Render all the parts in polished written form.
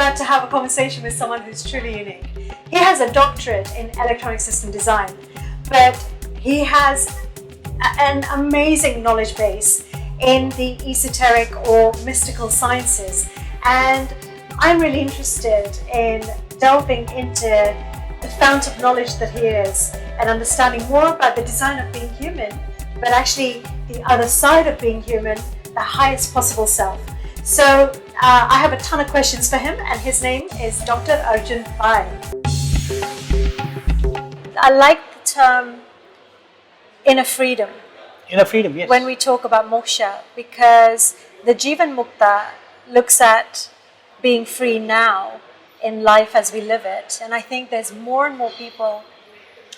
about to have a conversation with someone who's truly unique. He has a doctorate in electronic system design, but he has an amazing knowledge base in the esoteric or mystical sciences. And I'm really interested in delving into the fount of knowledge that he is and understanding more about the design of being human, but actually the other side of being human, the highest possible self. So I have a ton of questions for him, and his name is Dr. Arjun Pai. I like the term inner freedom. Inner freedom, yes. When we talk about moksha, because the Jivan Mukta looks at being free now in life as we live it. And I think there's more and more people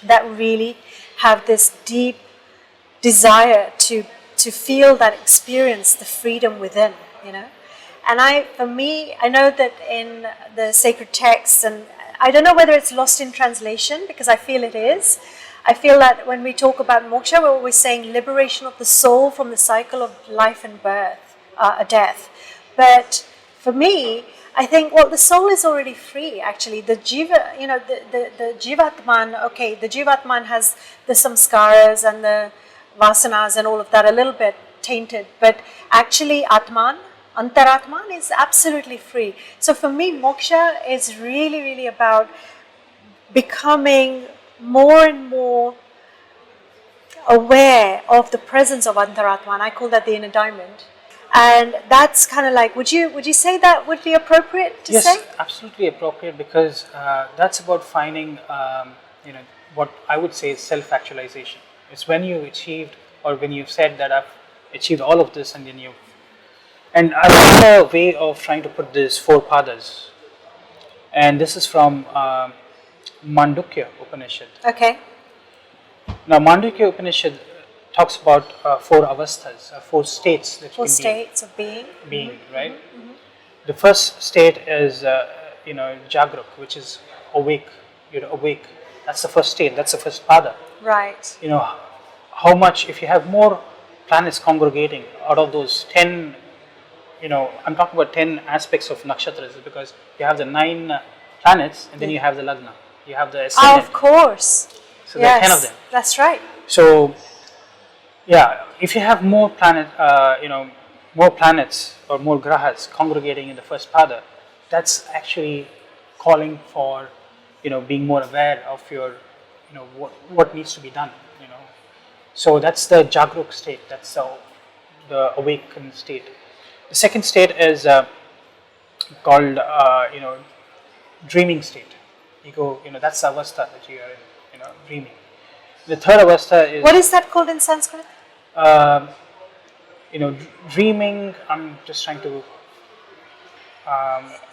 that really have this deep desire to feel that experience, the freedom within, you know. And for me, I know that in the sacred texts, and I don't know whether it's lost in translation, because I feel it is. I feel that when we talk about moksha, we're always saying liberation of the soul from the cycle of life and birth, death. But for me, I think, well, the soul is already free, actually. The jiva, you know, the jivatman, okay, the jivatman has the samskaras and the vasanas and all of that a little bit tainted, but actually atman, antaratman is absolutely free. So for me, moksha is really, really about becoming more and more aware of the presence of antaratman. I call that the inner diamond. And that's kind of like, would you say that would be appropriate to say? Yes, absolutely appropriate, because that's about finding, you know, what I would say is self-actualization. It's when you achieved, or when you've said that I've achieved all of this, and then you. And I have a way of trying to put this 4 padas, and this is from Mandukya Upanishad. Okay. Now, Mandukya Upanishad talks about 4 avasthas, 4 states that 4 you can states of being. being, right? Mm-hmm. The first state is, you know, Jagruk, which is awake. You're awake. That's the first state. That's the first pada. Right. You know, how much, if you have more planets congregating out of those 10, you know, I'm talking about 10 aspects of nakshatras, because you have the 9 planets, and then you have the lagna. You have the ascendant. Oh, of course. So there are 10 of them. That's right. So, yeah, if you have more you know, more planets or more grahas congregating in the first pada, that's actually calling for, you know, being more aware of your, you know, what needs to be done, you know. So that's the Jagruk state, that's the awakened state. The second state is called, you know, dreaming state. You go, you know, that's the avastha that you are in, you know, dreaming. The third avastha is... What is that called in Sanskrit? You know, dreaming, I'm just trying to...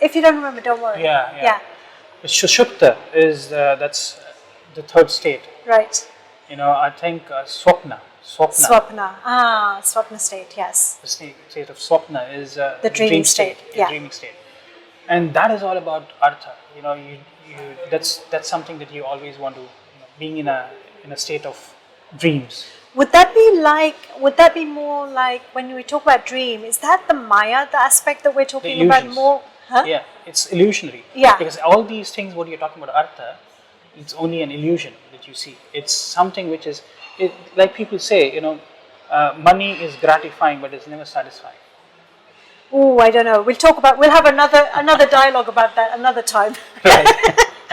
if you don't remember, don't worry. Yeah. The Shushupta is, that's the third state. Right. You know, I think Swapna. Swapna state, yes. The state of Swapna is the dreaming state. The dreaming state. And that is all about artha. You know, that's something that you always want to, you know, being in a state of dreams. Would that be more like, when we talk about dream, is that the Maya, the aspect that we're talking about more? Huh? Yeah, it's illusionary. Yeah. Because all these things, what you're talking about, artha, it's only an illusion that you see. It's something which is, like people say, you know, money is gratifying, but it's never satisfying. Oh, I don't know. We'll have another dialogue about that another time. Right.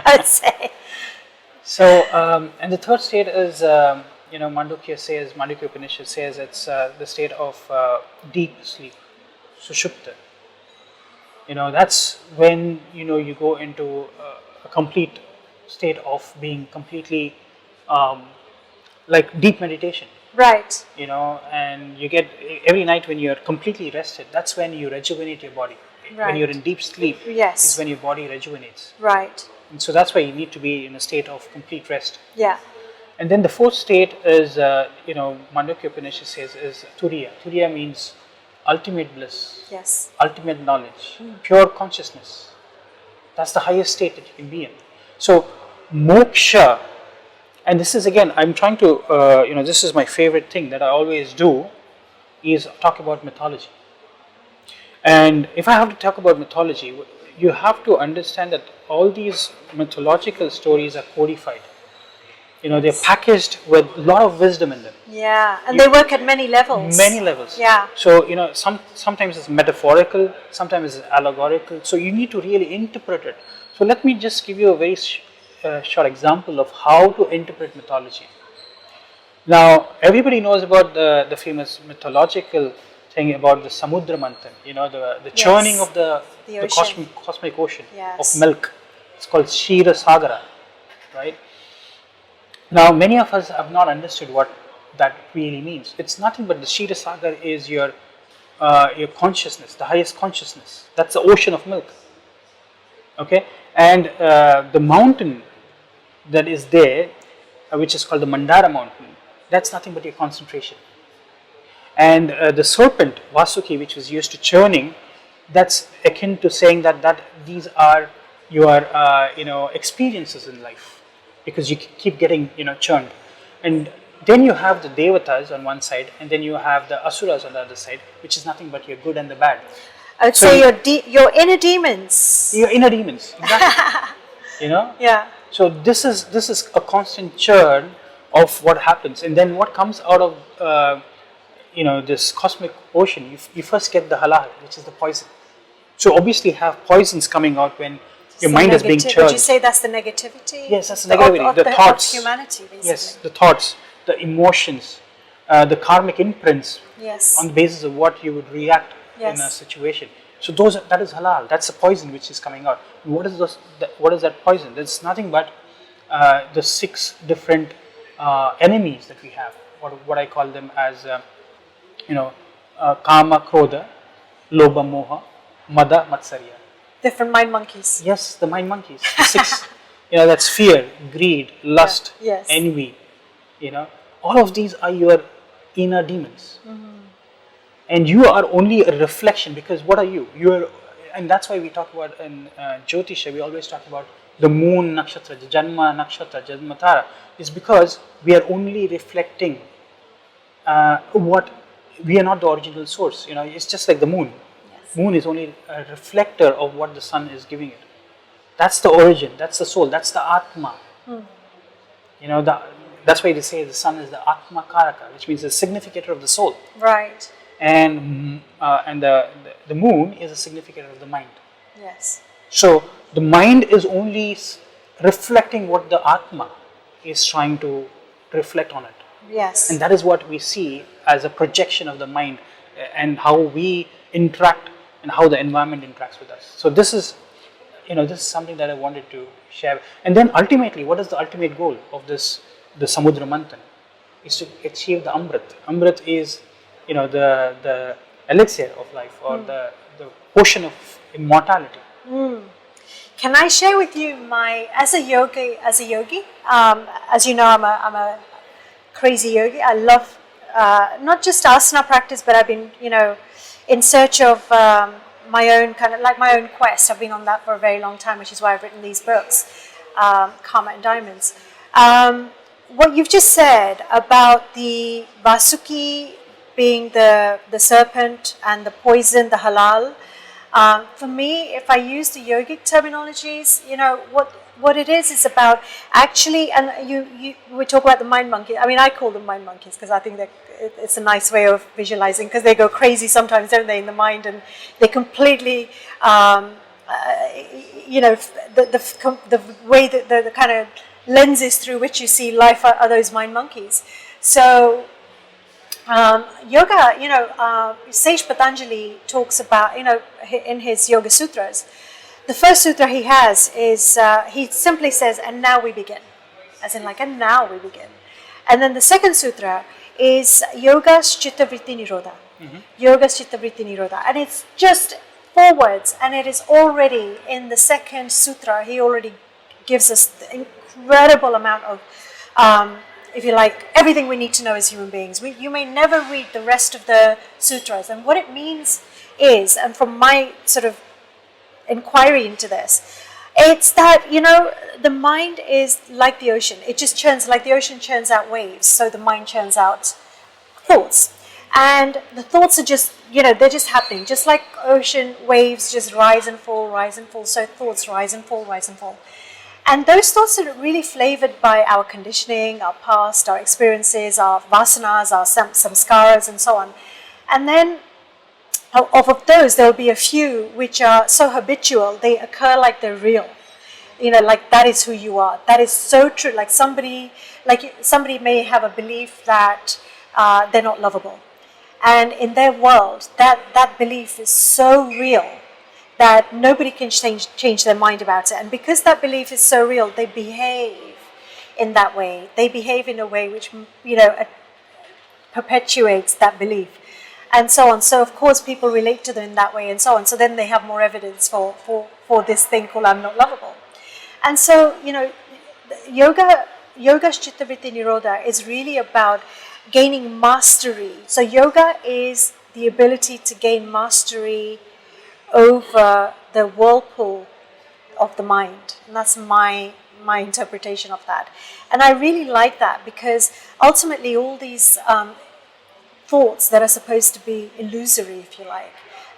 I'd say. So, and the third state is, you know, Mandukya Upanishad says it's the state of deep sleep, Sushupta. You know, that's when, you know, you go into a complete state of being completely, like deep meditation. Right. You know, and you get, every night when you're completely rested, that's when you rejuvenate your body. Right. When you're in deep sleep, yes, is when your body rejuvenates. Right. And so that's why you need to be in a state of complete rest. Yeah. And then the fourth state is, you know, Mandukya Upanishad says, is Turiya. Turiya means ultimate bliss. Yes. Ultimate knowledge. Pure consciousness. That's the highest state that you can be in. So, moksha, and this is again, I'm trying to, you know, this is my favorite thing that I always do, is talk about mythology. And if I have to talk about mythology, you have to understand that all these mythological stories are codified. They're packaged with a lot of wisdom in them. Yeah, and they work at many levels. Many levels. Yeah. So, sometimes it's metaphorical, sometimes it's allegorical. So, you need to really interpret it. So, let me just give you a very short example of how to interpret mythology. Now, everybody knows about the famous mythological thing about the Samudra Manthan, the churning of the cosmic ocean of milk. It's called Shira Sagara, right? Now, many of us have not understood what that really means. It's nothing but the Shira Sagar is your consciousness, the highest consciousness. That's the ocean of milk. Okay, and the mountain that is there, which is called the Mandara mountain, that's nothing but your concentration. And the serpent Vasuki, which was used to churning, that's akin to saying that these are your experiences in life, because you keep getting churned. And then you have the devatas on one side, and then you have the asuras on the other side, which is nothing but your good and the bad. I would say your inner demons. Your inner demons, exactly. Yeah. So this is a constant churn of what happens, and then what comes out of this cosmic ocean. You first get the halal, which is the poison. So obviously, you have poisons coming out when your mind is being churned. Would you say that's the negativity? Yes, that's the negativity. The thoughts. Of humanity, basically. Yes, the thoughts, the emotions, the karmic imprints. Yes. On the basis of what you would react in a situation. So that is halal. That's the poison which is coming out. What is that poison? It's nothing but the 6 different enemies that we have. What I call them as kama, krodha, lobha, moha, mada, matsarya. Different mind monkeys. Yes, the mind monkeys. The 6. That's fear, greed, lust, envy. All of these are your inner demons. Mm-hmm. And you are only a reflection, because what are you? And that's why we talk about in Jyotish, we always talk about the moon nakshatra, the Janma nakshatra, Janmatara, is because we are only reflecting what we are not the original source. It's just like the moon. Yes. Moon is only a reflector of what the sun is giving it. That's the origin. That's the soul. That's the Atma. That's why they say the sun is the Atma Karaka, which means the significator of the soul. Right. And the moon is a significator of the mind. Yes. So the mind is only reflecting what the Atma is trying to reflect on it. Yes. And that is what we see as a projection of the mind, and how we interact and how the environment interacts with us. So this is something that I wanted to share. And then ultimately, what is the ultimate goal of the Samudra Manthan? Is to achieve the Amrit. Amrit is the elixir of life, or the potion of immortality. Can I share with you as a yogi, as you know, I'm a crazy yogi. I love not just asana practice, but I've been in search of my own my own quest. I've been on that for a very long time, which is why I've written these books, Karma and Diamonds. What you've just said about the Vasuki being the serpent and the poison, the halal. For me, if I use the yogic terminologies, what it is about actually, and we talk about the mind monkey. I mean, I call them mind monkeys because I think that it's a nice way of visualizing, because they go crazy sometimes, don't they, in the mind, and they completely, the way that the kind of lenses through which you see life are those mind monkeys. So yoga, Sage Patanjali talks about, in his Yoga Sutras, the first sutra he has is, he simply says, and now we begin. As in and now we begin. And then the second sutra is Yoga's Chitta Vritti Nirodha. Mm-hmm. Yoga's Chitta Vritti Nirodha. And it's just 4 words, and it is already in the second sutra, he already gives us the incredible amount of, if you like, everything we need to know as human beings. You may never read the rest of the sutras, and what it means is, and from my sort of inquiry into this, it's that, the mind is like the ocean. It just churns, like the ocean churns out waves, so the mind churns out thoughts. And the thoughts are just, they're just happening, just like ocean waves just rise and fall, rise and fall. So thoughts rise and fall, rise and fall. And those thoughts are really flavored by our conditioning, our past, our experiences, our vasanas, our samskaras, and so on. And then of those, there will be a few which are so habitual, they occur like they're real. Like that is who you are. That is so true. Like somebody may have a belief that they're not lovable. And in their world, that belief is so real that nobody can change their mind about it. And because that belief is so real, they behave in that way. They behave in a way which, perpetuates that belief. And so on. So of course people relate to them in that way and so on. So then they have more evidence for this thing called I'm not lovable. And so, yoga's Chittavritti Nirodha is really about gaining mastery. So yoga is the ability to gain mastery over the whirlpool of the mind. And that's my interpretation of that. And I really like that because ultimately all these thoughts that are supposed to be illusory, if you like,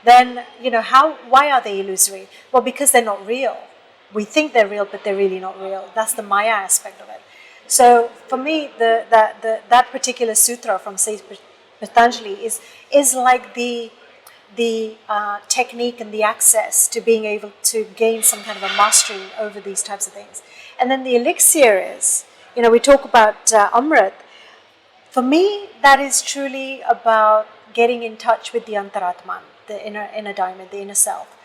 then, why are they illusory? Well, because they're not real. We think they're real, but they're really not real. That's the Maya aspect of it. So for me, that particular sutra from Saint Patanjali is like the technique and the access to being able to gain some kind of a mastery over these types of things. And then the elixir is, we talk about Amrit. For me, that is truly about getting in touch with the Antaratman, the inner diamond, the inner self.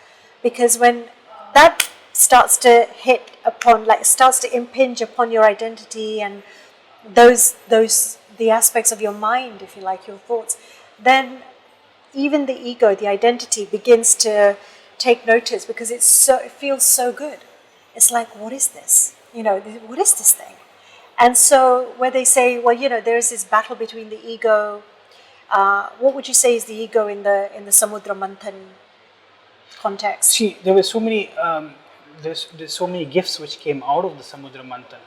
Because when that starts to starts to impinge upon your identity and the aspects of your mind, if you like, your thoughts, then even the ego, the identity, begins to take notice because it feels so good. It's like, what is this? What is this thing? And so where they say, well, there is this battle between the ego. What would you say is the ego in the Samudra Manthan context? See, there were so many. There's so many gifts which came out of the Samudra Manthan,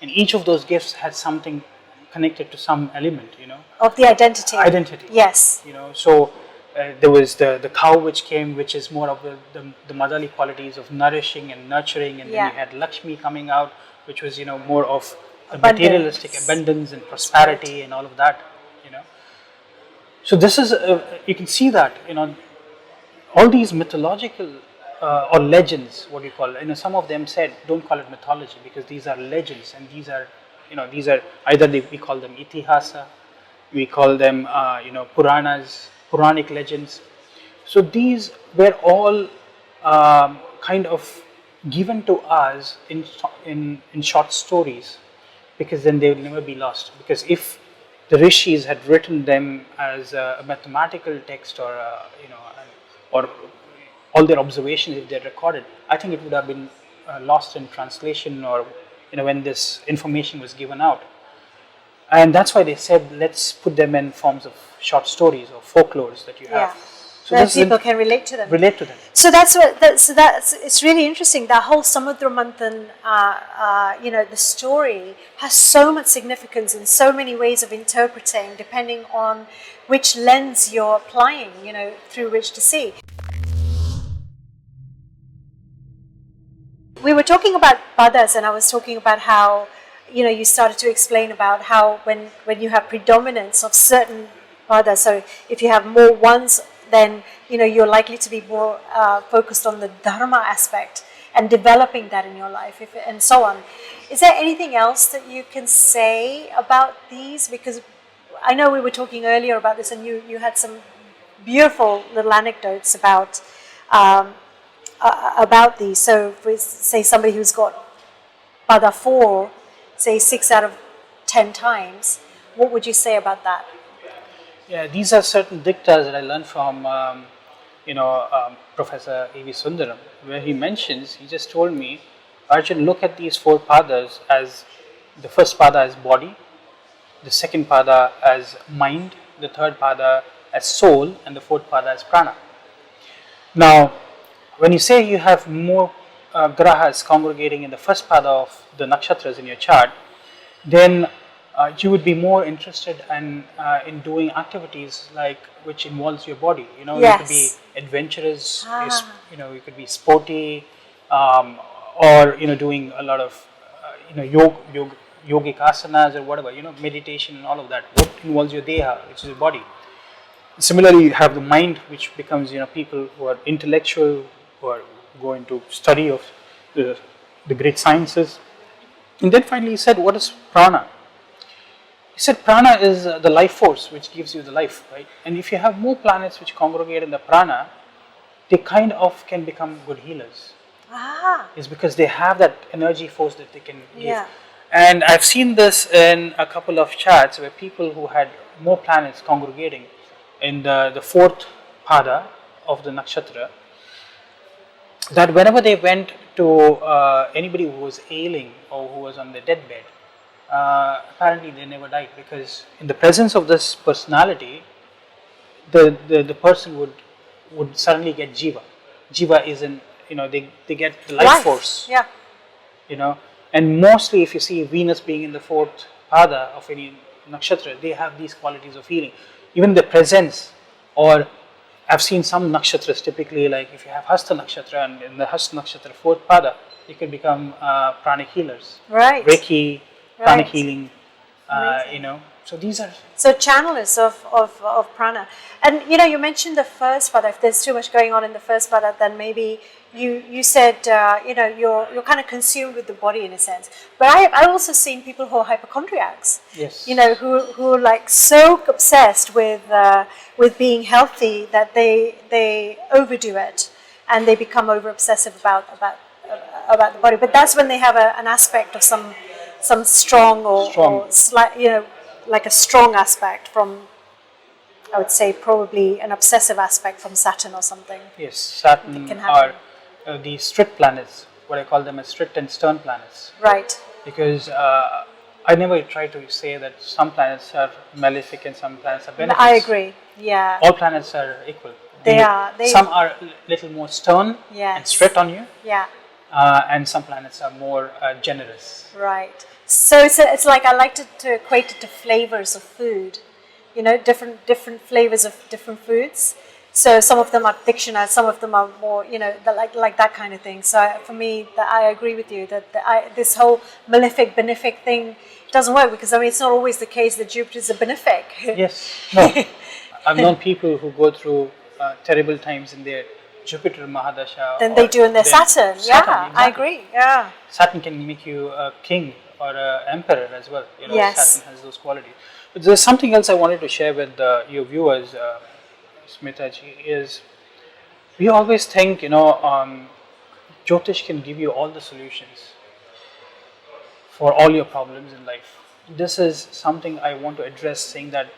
and each of those gifts had something connected to some element, Of the identity. Identity. Yes. So there was the cow which came, which is more of the motherly qualities of nourishing and nurturing, and then you had Lakshmi coming out, which was more of the materialistic abundance and prosperity and all of that, So this is you can see that all these mythological or legends, what you call, some of them said don't call it mythology because these are legends, and these are either we call them itihasa, we call them Puranas, Puranic legends. So these were all kind of given to us in short stories, because then they will never be lost. Because if the rishis had written them as a mathematical text or or all their observations, if they had recorded, I think it would have been lost in translation or when this information was given out. And that's why they said let's put them in forms of short stories or folklores that you have. So that people can relate to them. So it's really interesting. That whole Samudra Manthan, the story has so much significance and so many ways of interpreting, depending on which lens you're applying, through which to see. We were talking about padas, and I was talking about how, you started to explain about how when you have predominance of certain padas, so if you have more ones, then you're likely to be more focused on the dharma aspect and developing that in your life, and so on. Is there anything else that you can say about these? Because I know we were talking earlier about this, and you had some beautiful little anecdotes about these. So if we say somebody who's got pada 4, say 6 out of 10 times, what would you say about that? Yeah, these are certain dictas that I learned from Professor A.V. Sundaram, where he just told me, Arjun, look at these 4 padas as the first pada as body, the second pada as mind, the third pada as soul, and the fourth pada as prana. Now, when you say you have more grahas congregating in the first pada of the nakshatras in your chart, then you would be more interested in doing activities like which involves your body. You know, you could be Yes. adventurous. Ah. You know, you could be sporty, or you know, doing a lot of you know yogic asanas or whatever. You know, meditation and all of that. What involves your deha, which is your body. Similarly, you have the mind, which becomes, you know, people who are intellectual, who are going to study of the great sciences. And then finally, he said, what is prana? He said prana is the life force which gives you the life, right? And if you have more planets which congregate in the prana, they kind of can become good healers. Ah. Is because they have that energy force that they can give. Yeah. And I've seen this in a couple of charts where people who had more planets congregating in the fourth pada of the nakshatra, that whenever they went to anybody who was ailing or who was on their deathbed, apparently they never died, because in the presence of this personality, the person would suddenly get jiva. Jiva is in, you know, they get the life force. Yeah. You know, and mostly if you see Venus being in the fourth pada of any nakshatra, they have these qualities of healing. Even the presence, or I've seen some nakshatras typically, like if you have Hasta nakshatra and in the Hasta nakshatra fourth pada, you can become pranic healers. Right. Reiki, pranic Right. healing, you know. So these are. So channelers of prana. And you know, you mentioned the first pada. If there's too much going on in the first pada, then maybe you said you know, you're kind of consumed with the body in a sense. But I've also seen people who are hypochondriacs. Yes. You know, who are like so obsessed with being healthy that they overdo it, and they become over obsessive about the body. But that's when they have an aspect of some strong or slight, you know, like a strong aspect from, I would say probably an obsessive aspect from Saturn or something. Yes, Saturn can are happen. the strict planets, what I call them as strict and stern planets. Right. Because I never try to say that some planets are malefic and some planets are beneficial. I agree. Yeah. All planets are equal. They are. Some are a little more stern and strict on you. Yeah. And some planets are more generous. Right. So it's like, I like to equate it to flavors of food. You know, different flavors of different foods. So some of them are fictional, some of them are more, you know, like that kind of thing. So for me, I agree with you that this whole malefic, benefic thing doesn't work, because I mean, it's not always the case that Jupiter is a benefic. Yes. No. I've known people who go through terrible times in their Jupiter Mahadasha. Than they do in their Saturn. Yeah, exactly. I agree. Yeah. Saturn can make you a king or an emperor as well. You know, Yes. Saturn has those qualities. But there's something else I wanted to share with your viewers, Smita ji, is we always think, you know, Jyotish can give you all the solutions for all your problems in life. This is something I want to address, saying that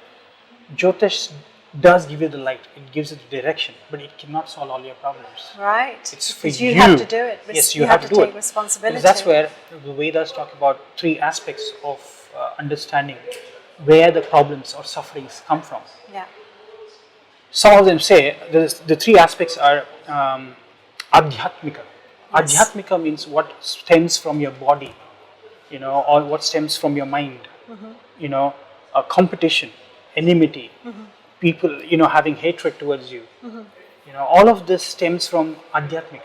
Jyotish does give you the light, it gives you the direction, but it cannot solve all your problems. Right. It's for Because you. you have to do it. Yes, you have to do take it. responsibility. Because that's where the Vedas talk about three aspects of understanding where the problems or sufferings come from. Yeah. Some of them say the three aspects are adhyatmika. Yes. Adhyatmika means what stems from your body, you know, or what stems from your mind. You know, competition, enmity, people, you know, having hatred towards you. You know, all of this stems from adhyatmika,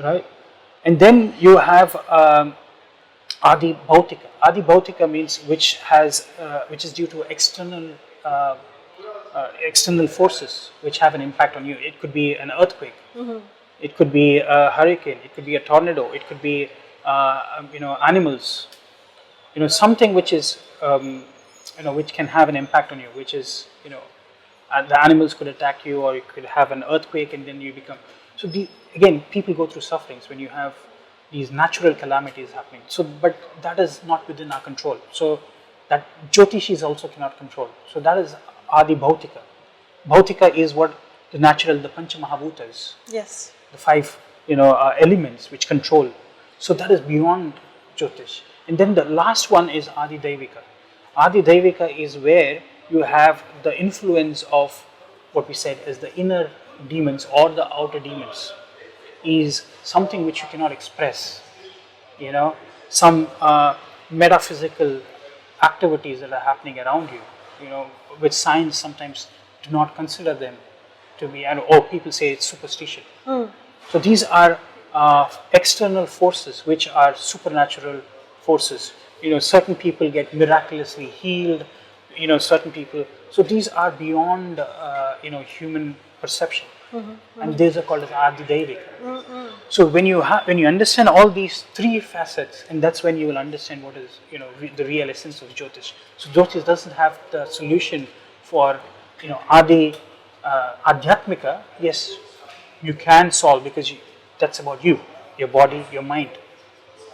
right? And then you have adi bhautika. Adi bhautika means which is due to external forces which have an impact on you. It could be an earthquake, it could be a hurricane, it could be a tornado, it could be you know, animals, you know, something which is you know, which can have an impact on you, which is, you know, the animals could attack you, or you could have an earthquake and then you become. So again, people go through sufferings when you have these natural calamities happening. So, but that is not within our control. So that Jyotishis also cannot control. So that is Adi Bhautika. Bhautika is what the natural, the Pancha Mahabhutas. Yes. The five, you know, elements which control. So that is beyond Jyotish. And then the last one is Adi Daivika. Adi Daivika is where you have the influence of what we said as the inner demons or the outer demons, is something which you cannot express, you know, some metaphysical activities that are happening around you, which science sometimes do not consider them to be, or people say it's superstition. So these are external forces which are supernatural forces. Certain people get miraculously healed, certain people. So these are beyond, human perception. And these are called as Adidevika. So when you understand all these three facets, and that's when you will understand what is the real essence of Jyotish. So Jyotish doesn't have the solution for Adhyatmika. Yes, you can solve because that's about you, your body, your mind.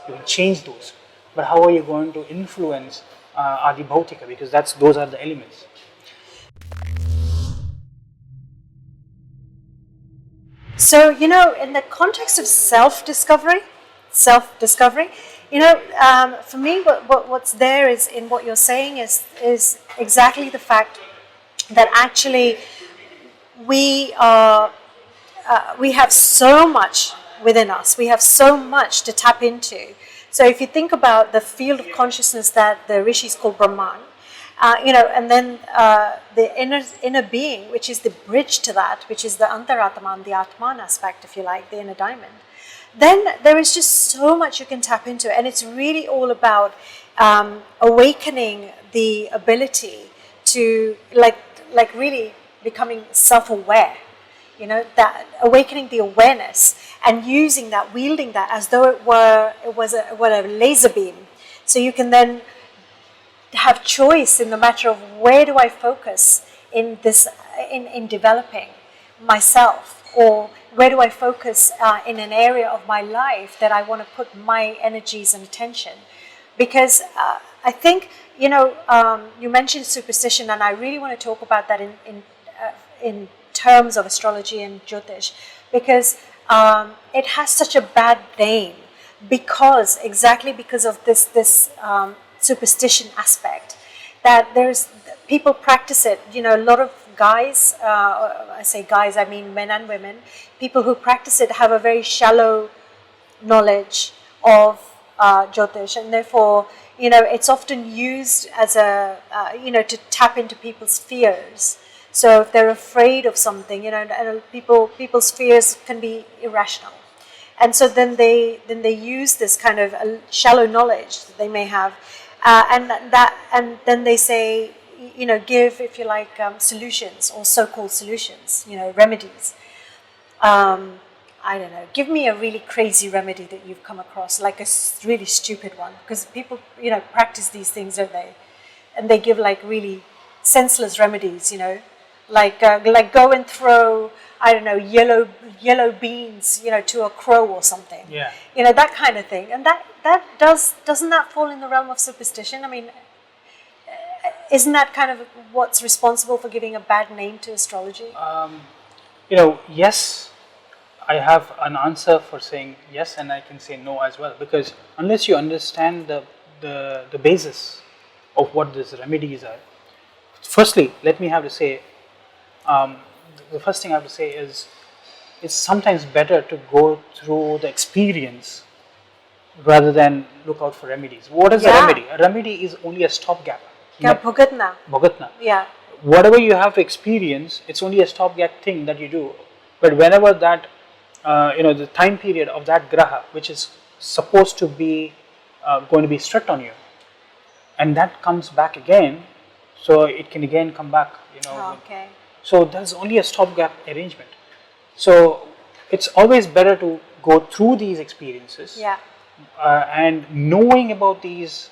You will change those. But how are you going to influence Adi Bhautika? Because those are the elements. So, in the context of self-discovery, for me, what's there is in what you're saying is exactly the fact that actually we have so much within us. We have so much to tap into. So if you think about the field of consciousness that the rishis call Brahman, and then the inner being, which is the bridge to that, which is the Antaratman, the Atman aspect, if you like, the inner diamond, then there is just so much you can tap into. And it's really all about awakening the ability to, like really becoming self-aware, that awakening the awareness and using that, wielding that as though it was a laser beam. So you can then have choice in the matter of where do I focus in this, in developing myself, or where do I focus in an area of my life that I want to put my energies and attention. Because I think, you mentioned superstition, and I really want to talk about that in terms of astrology and Jyotish, because it has such a bad name exactly because of this superstition aspect, that people practice it. A lot of guys, I say guys, I mean men and women, people who practice it have a very shallow knowledge of Jyotish, and therefore, it's often used as to tap into people's fears. So if they're afraid of something, and people's fears can be irrational. And so then they use this kind of shallow knowledge that they may have, and then they say, give, if you like, solutions, or so-called solutions, remedies. I don't know. Give me a really crazy remedy that you've come across, like a really stupid one, because people, practice these things, don't they? And they give like really senseless remedies, like go and throw, I don't know, yellow beans, to a crow or something. Yeah. That kind of thing. And doesn't that fall in the realm of superstition? I mean, isn't that kind of what's responsible for giving a bad name to astrology? Yes, I have an answer for saying yes, and I can say no as well, because unless you understand the basis of what these remedies are, firstly, let me have to say, the first thing I have to say is, it's sometimes better to go through the experience rather than look out for remedies. What is a remedy? A remedy is only a stopgap. Bhogatna. Yeah. Whatever you have to experience, it's only a stopgap thing that you do. But whenever that, the time period of that graha, which is supposed to be going to be strict on you, and that comes back again, so it can again come back, Okay. So there's only a stopgap arrangement. So it's always better to go through these experiences, and knowing about these,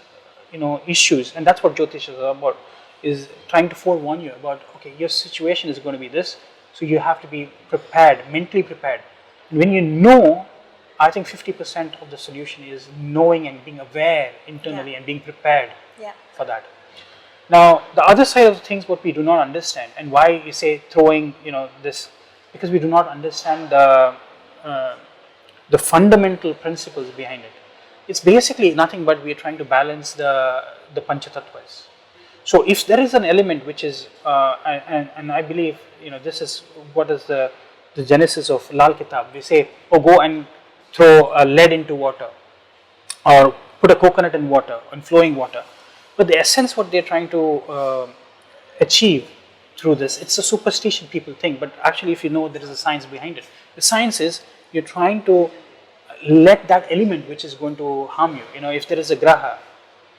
issues, and that's what Jyotish is about, is trying to forewarn you about, okay, your situation is going to be this, so you have to be prepared, mentally prepared. And when you know, I think 50% of the solution is knowing and being aware internally and being prepared for that. Now, the other side of the things, what we do not understand, and why you say throwing, this, because we do not understand the fundamental principles behind it. It's basically nothing but we are trying to balance the Panchatattwas. So if there is an element which is, and I believe, this is what is the genesis of Lal Kitab. We say, go and throw a lead into water, or put a coconut in water, in flowing water. But the essence, what they're trying to achieve through this, it's a superstition people think, but actually if you know, there is a science behind it. The science is you're trying to let that element which is going to harm you, if there is a graha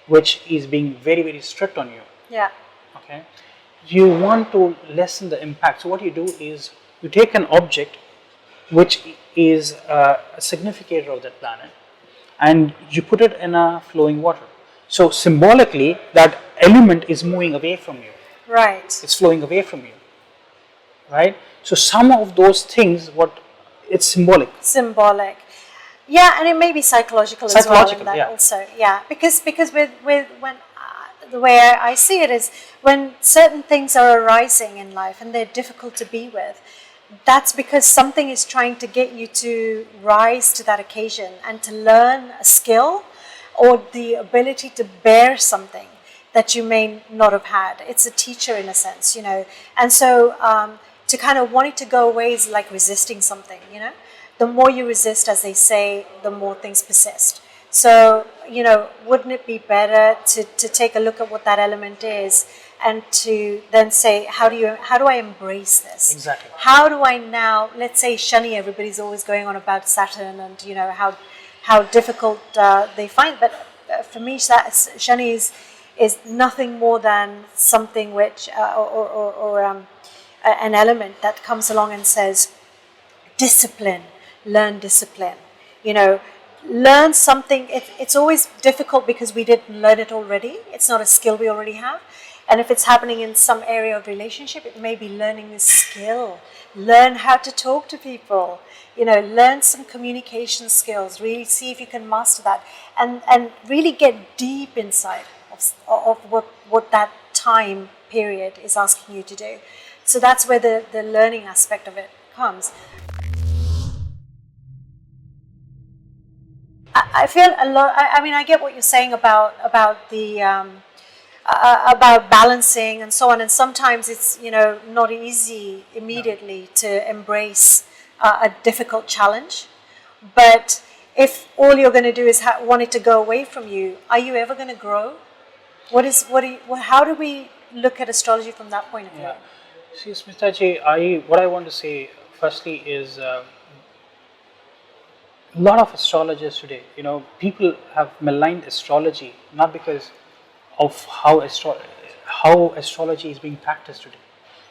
which is being very, very strict on you, Yeah. okay, you want to lessen the impact. So what you do is you take an object which is a significator of that planet and you put it in a flowing water. So symbolically, that element is moving away from you. Right. It's flowing away from you, right? So some of those things, it's symbolic. Symbolic. Yeah, and it may be psychological as well. In that also, yeah, because with when the way I see it is when certain things are arising in life and they're difficult to be with, that's because something is trying to get you to rise to that occasion and to learn a skill or the ability to bear something that you may not have had. It's a teacher in a sense, and so to kind of want it to go away is like resisting something, The more you resist, as they say, the more things persist. So, wouldn't it be better to take a look at what that element is and to then say, how do I embrace this? Exactly. How do I now, let's say Shani, everybody's always going on about Saturn and, how difficult they find. But for me, Shani is nothing more than something which, an element that comes along and says, discipline. Learn discipline, learn something. It's always difficult because we didn't learn it already. It's not a skill we already have. And if it's happening in some area of relationship, it may be learning this skill. Learn how to talk to people, learn some communication skills, really see if you can master that and really get deep inside of what that time period is asking you to do. So that's where the learning aspect of it comes. I feel a lot. I mean, I get what you're saying about the about balancing and so on. And sometimes it's not easy immediately to embrace a difficult challenge. But if all you're going to do is want it to go away from you, are you ever going to grow? How do we look at astrology from that point of view? Yeah. See, Smita ji, what I want to say firstly is. A lot of astrologers today, people have maligned astrology not because of how astrology is being practiced today,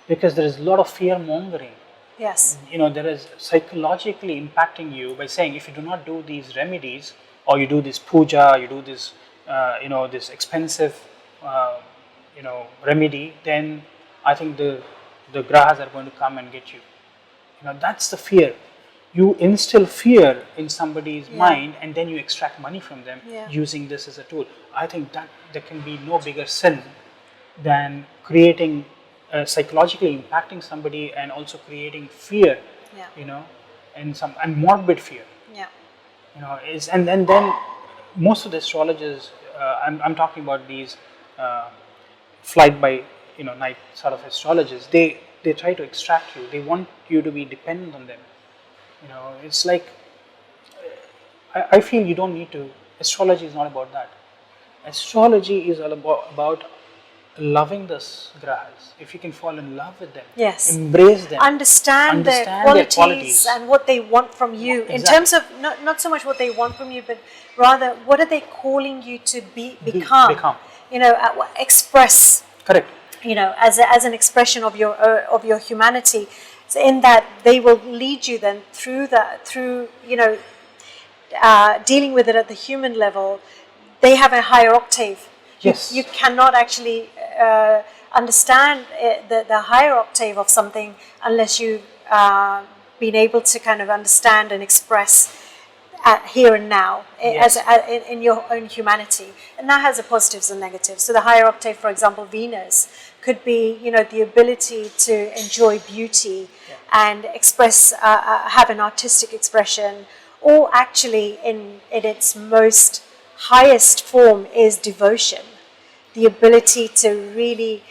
because there is a lot of fear mongering. Yes. There is psychologically impacting you by saying if you do not do these remedies or you do this puja, you do this, this expensive, remedy, then I think the grahas are going to come and get you. That's the fear. You instill fear in somebody's mind and then you extract money from them using this as a tool. I think that there can be no bigger sin than creating, psychologically impacting somebody and also creating fear, and morbid fear. Yeah. And then most of the astrologers, I'm talking about these flight by night sort of astrologers, they try to extract you. They want you to be dependent on them. It's like, I feel you don't need to, astrology is not about that. Astrology is all about loving the grahas. If you can fall in love with them, embrace them, understand their qualities and what they want from you. Exactly. In terms of not so much what they want from you, but rather what are they calling you to become? Express. Correct. As an expression of your humanity. So in that they will lead you then through dealing with it at the human level. They have a higher octave. Yes. You cannot actually understand the higher octave of something unless you've been able to kind of understand and express here and now in your own humanity. And that has a positives and negatives. So the higher octave, for example, Venus, could be, the ability to enjoy beauty and express, have an artistic expression, or actually in its most highest form is devotion, the ability to really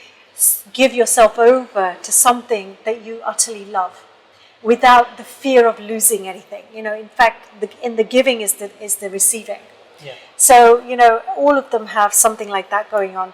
give yourself over to something that you utterly love without the fear of losing anything. In fact, in the giving is the receiving. Yeah. So, you know, all of them have something like that going on.